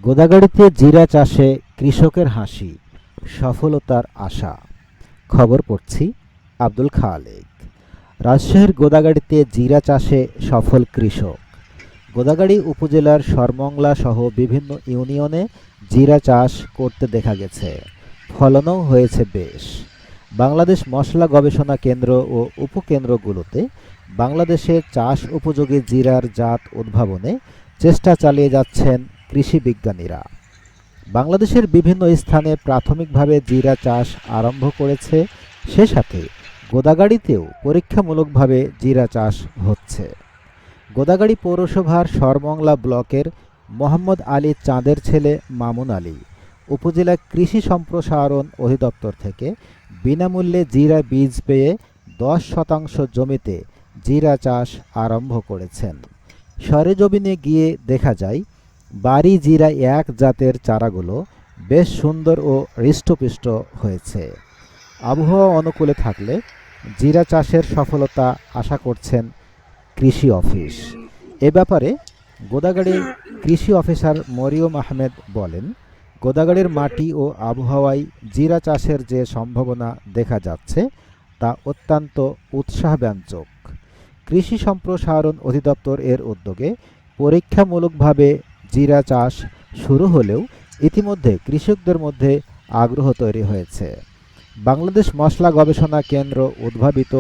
গোদাগাড়িতে জিরা চাষে কৃষকের হাসি, সফলতার আশা। খবর পড়ছি আব্দুল খালেক। রাজশাহীর গোদাগাড়িতে জিরা চাষে সফল কৃষক। গোদাগাড়ি উপজেলার সরমংলা সহ বিভিন্ন ইউনিয়নে জিরা চাষ করতে দেখা গেছে। ফলনও হয়েছে বেশ। বাংলাদেশ মশলা গবেষণা কেন্দ্র ও উপকেন্দ্রগুলোতে বাংলাদেশে চাষ উপযোগী জিরার জাত উদ্ভাবনে চেষ্টা চালিয়ে যাচ্ছেন কৃষি বিজ্ঞানীরা। বাংলাদেশের বিভিন্ন স্থানে প্রাথমিকভাবে জিরা চাষ আরম্ভ করেছে, সে সাথে গোদাগাড়িতেও পরীক্ষামূলকভাবে জিরা চাষ হচ্ছে। গোদাগাড়ি পৌরসভার সরমংলা ব্লকের মোহাম্মদ আলী চাঁদের ছেলে মামুন আলী উপজেলা কৃষি সম্প্রসারণ অধিদপ্তর থেকে বিনামূল্যে জিরা বীজ পেয়ে 10% জমিতে জিরা চাষ আরম্ভ করেছেন। সরেজমিনে গিয়ে দেখা যায়, বাড়ি জিরা এক জাতের চারাগুলো বেশ সুন্দর ও হৃষ্টপুষ্ট হয়েছে। আবহাওয়া অনুকূলে থাকলে জিরা চাষের সফলতা আশা করছেন কৃষি অফিস। এ ব্যাপারে গোদাগাড়ির কৃষি অফিসার মরিয়ম আহমেদ বলেন, গোদাগাড়ির মাটি ও আবহাওয়ায় জিরা চাষের যে সম্ভাবনা দেখা যাচ্ছে তা অত্যন্ত উৎসাহব্যঞ্জক। কৃষি সম্প্রসারণ অধিদপ্তর এর উদ্যোগে পরীক্ষামূলকভাবে জিরা চাষ শুরু হলেও ইতিমধ্যে কৃষকদের মধ্যে আগ্রহ তৈরি হয়েছে। বাংলাদেশ মশলা গবেষণা কেন্দ্র উদ্ভাবিত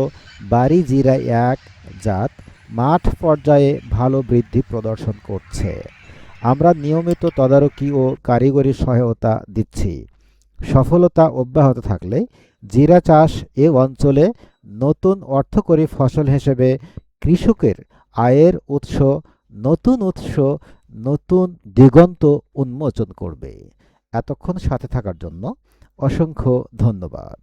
বাড়ি জিরা এক জাত মাঠ পর্যায়ে ভালো বৃদ্ধি প্রদর্শন করছে। আমরা নিয়মিত তদারকি ও কারিগরি সহায়তা দিচ্ছি। সফলতা অব্যাহত থাকলে জিরা চাষ এ অঞ্চলে নতুন অর্থকরী ফসল হিসেবে কৃষকের আয়ের উৎস, নতুন দিগন্ত উন্মোচন করবে। এতক্ষণ সাথে থাকার জন্য অসংখ্য ধন্যবাদ।